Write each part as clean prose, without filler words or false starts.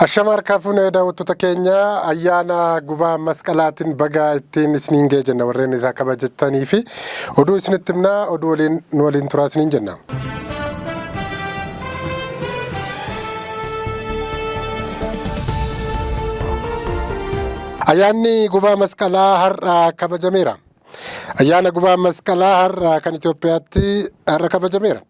Ashamar kafuun daawwattoota keenya ayyaana gubaa masqalaatiin baga ittiin isiniin ga'e jenna warreen isaa kabajatanii fi oduu isinitti himna oduu waliin turaa isiniin jenna. Ayyaanni gubaa masqalaa har'a kabajameera. Ayyaana gubaa masqalaa har'a kan Itoophiyaatti har'a kabajameera.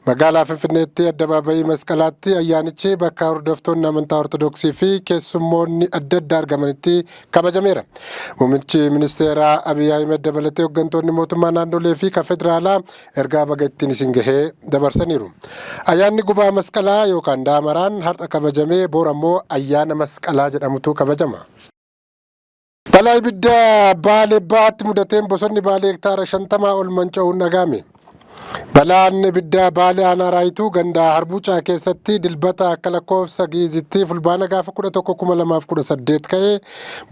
Magaalaa Finfinneetti addabaabayii masqalaatti ayyaanichi bakka hordoftoonni amantaa Ortodoksii fi keessummoonni adda addaa argamanitti kabajameera. Muummichi ministeeraa Abiy Ahmed dabalatee hooggantoonni mootummaa naannolee fi federaalaa ergaa baga ittiin isin gahee dabarsaniiru. Ayyaanni gubaa masqalaa yookaan daamaraan har'a kabajamee bor ammoo ayyaana masqalaa jedhamutu kabajama. Balaa ibidda Baalee Bahaatti mudateen bosonni Baalee hektaara 50 ol manca'uun dhagahame. Balaan ibidda Baalee aanaa Raayituu gandaa Harbuucaa keessatti dilbata akka lakkoofsa Giizitti fulbaana gaafa 11/2018 ka'ee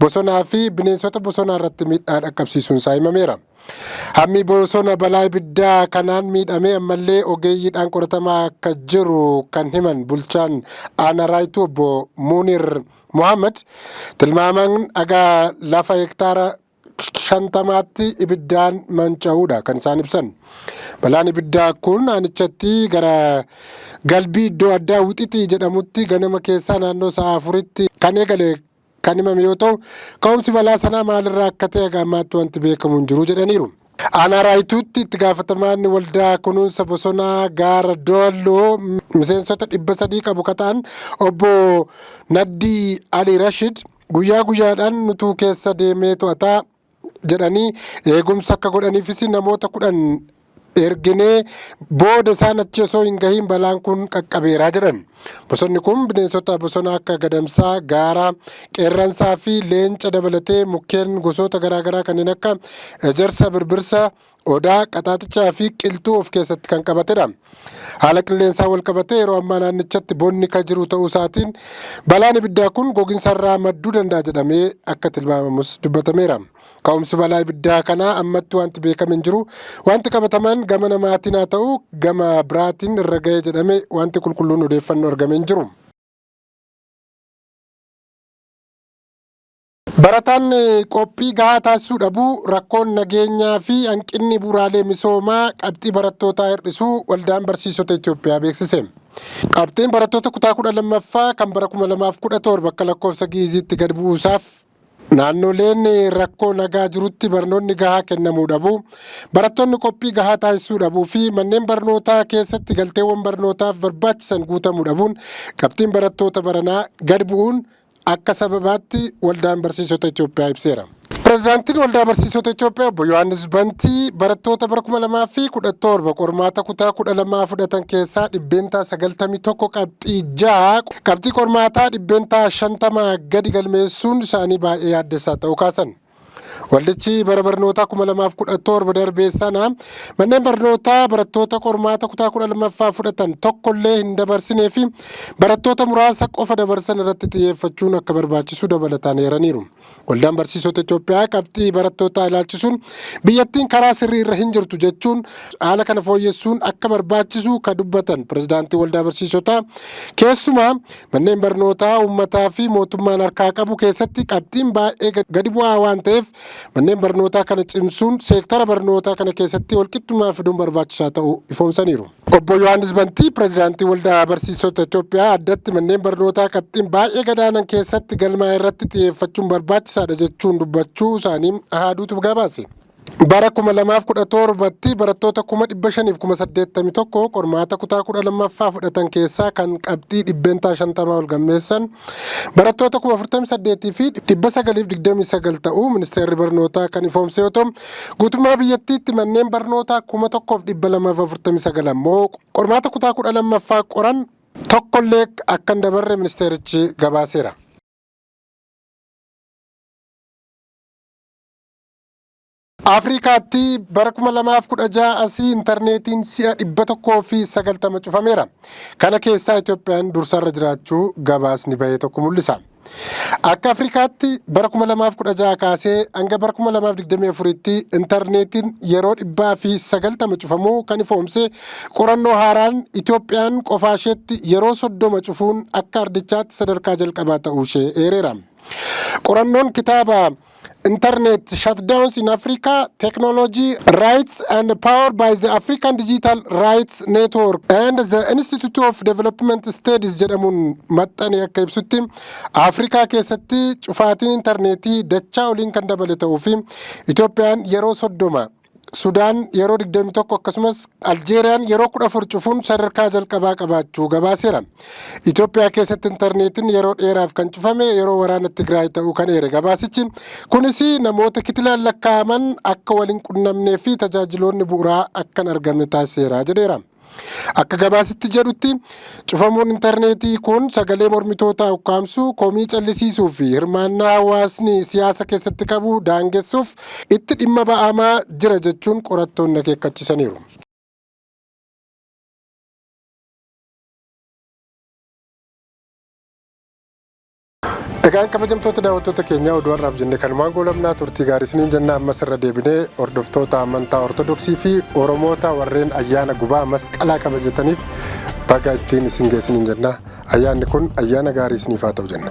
bosonaa fi bineensota bosonaa irratti miidhaa dhaqqabsiisuun isaa himameera. Hammi bosona balaa ibiddaa kanaan miidhamee ammallee ogeeyyiidhaan qoratamaa akka jiru kan himan bulchaan aanaa Raayituu obbo Muunir Muhammad tilmaamaan dhagaa lafa hektaara 50tti ibiddaan manca'uudha kan isaan ibsan. Balaan ibiddaa kun aanichatti gara galbii iddoo addaa Wixixii jedhamutti ganama keessaa naannoo sa'a 4tti kan eegale kan himame yoo ta'u ka'umsi balaa sanaa maalirraa akka ta'e gammaatti wanti beekamu hin jiru jedhaniiru. Aanaa Raayituutti itti gaafatamaan waldaa kunuunsa bosonaa gaara Doolloo miseensota 300 qabu kataan obbo Naddii Ali Rashid guyyaa guyyaadhaan nutuu keessa deemee to'ataa jedhanii eegumsa akka godhaniifis namoota 10 erginee booda isaan achi osoo hin gahiin balaan kun qaqqabeeraa jedhan. Bosonni kun bineensota bosonaa akka gadamsaa, gaaraa, qeerransaa fi leenca dabalatee mukkeen gosoota garaagaraa kanneen akka ejersa, birbirsa, odaa, qaxaaxichaa fi qilxuu of keessatti kan qabatedha. Haala qilleensaa wal qabatee yeroo ammaa naannichatti bonni kan jiru ta'uu isaatiin balaan ibiddaa kun gogiinsarraa madduu danda'a jedhamee akka tilmaamamus dubbatameera. Ka'umsi balaa ibiddaa kanaa ammatti wanti beekame hin jiru. Wanti qabataman gama namaatiin haa ta'u gama biraatiin irra ga'ee jedhame wanti qulqulluun odeeffannoo argame hin jiru. Barataan qophii gahaa taasisuu dhabuu rakkoon nageenyaa fi hanqinni bu'uuraalee misoomaa qabxii barattootaa hir'isuu waldaan barsiisota Itoophiyaa beeksise. Qabxiin barattoota kutaa 12ffaa kan bara 2017 bakka lakkoofsa Giiziitti gad bu'uusaaf naannoleen rakkoo nagaa jirutti barnoonni gahaa kennamuu dhabuu, barattoonni qophii gahaa taasisuu dhabuu fi manneen barnootaa keessatti galteewwan barnootaaf barbaachisan guutamuu dhabuun qabxiin barattoota baranaa gad bu'uun akka sababaatti waldaan barsiisota Itoophiyaa ibseera. Pireezidaantiin waldaa barsiisota Itoophiyaa obbo Yohaannis Bantii barattoota bara 2017 qormaata kutaa 12 fudhatan keessaa dhibbeentaa 91 qabxii 6 qabxii qormaataa dhibbeentaa 50 gadi galmeessuun isaanii baay'ee yaaddessaa ta'uu kaasan. Waldichi bara barnootaa 2017 darbee sana manneen barnootaa barattoota qormaata kutaa 12ffaa fudhatan tokkollee hin dabarsinee fi barattoota muraasa qofa dabarsan irratti xiyyeeffachuun akka barbaachisu dabalataan eeraniiru. Waldaan barsiisota Itoophiyaa qabxii barattootaa ilaalchisuun biyyattiin karaa sirrii irra hin jirtu jechuun haala kana fooyyessuun akka barbaachisu kan dubbatan pireezidaantii waldaa barsiisotaa keessumaa manneen barnootaa uummataa fi mootummaan harkaa qabu keessatti qabxiin baay'ee gadi bu'aa waan ta'eef manneen barnootaa kana cimsuun seektara barnootaa kana keessatti walqixxummaa fiduun barbaachisaa ta'uu ifoomsaniiru. Obbo Yohaannis Bantii pireezidaantii waldaa barsiisota Itoophiyaa addatti manneen barnootaa qabxiin baay'ee gadaanan keessatti galmaa irratti xiyyeeffachuun barbaachisaadha jechuun dubbachuu isaanii ahaaduutu gabaase. Bara 2017tti barattoota 581,081 qormaata kutaa 12ffaa fudhatan keessaa kan qabxii dhibbeentaa 50 ol galmeessan barattoota 48,000 fi 929 ta'uu ministeerri barnootaa kan ifoomse yoo ta'u guutummaa biyyattiitti manneen barnootaa 1,249 ammoo qormaata kutaa 12ffaa qoran tokkollee akka hin dabarre ministeerichi gabaaseera. Afrikaatti bara 2016 asii intarneetiin si'a 190 cufameera. Kana keessaa Itoophiyaan dursarra jiraachuu gabaasni bahee tokko mul'isa. Akka Afrikaatti bara 2016 kaasee hanga bara 2024tti intarneetiin yeroo 190 cufamuu kan ifoomse qorannoo haaraan Itoophiyaan qofaa isheetti yeroo 30 cufuun akka ardichaatti sadarkaa jalqabaa ta'uu ishee eereera. Qorannoon kitaaba Internet Shutdowns in Africa, Technology, Rights and Power by the African Digital Rights Network and the Institute of Development Studies jedhamuun maxxanee akka ibsutti Afrikaa keessatti cufaatiin intarneetii dachaa oliin kan dabale ta'uu fi Itoophiyaan yeroo 30, Sudaan yeroo 21 akkasumas Aljeeriyaan yeroo 14 cufuun sadarkaa jalqabaa qabaachuu gabaaseera. Itoophiyaa keessatti intarneetiin yeroo dheeraaf kan cufame yeroo waraana Tigraay ta'uu kan eere gabaasichi. Kunis namoota kitilaan lakkaa'aman akka waliin qunnamnee fi tajaajiloonni bu'uuraa akka hin argamne taasiseera jedheera. Akka gabaasitti jedhutti cufamuun intarneetii kun sagalee mormitootaa ukkaamsuu, komii callisiisuu fi hirmaannaa hawaasni siyaasa keessatti qabu daangessuuf itti dhimma ba'amaa jira jechuun qorattoonni akeekkachiisaniiru. Egaan kabajamtoota daawwattoota keenyaa oduu har'aaf jenne kanumaan goolabnaa turtii gaarii isiniin jenna. Ammas irra deebinee hordoftoota amantaa Ortodoksii fi Oromoota warreen ayyaana gubaa masqalaa kabajataniif baga ittiin isin geessiniin jenna. Ayyaanni kun ayyaana gaarii isiniif haa ta'u jenna.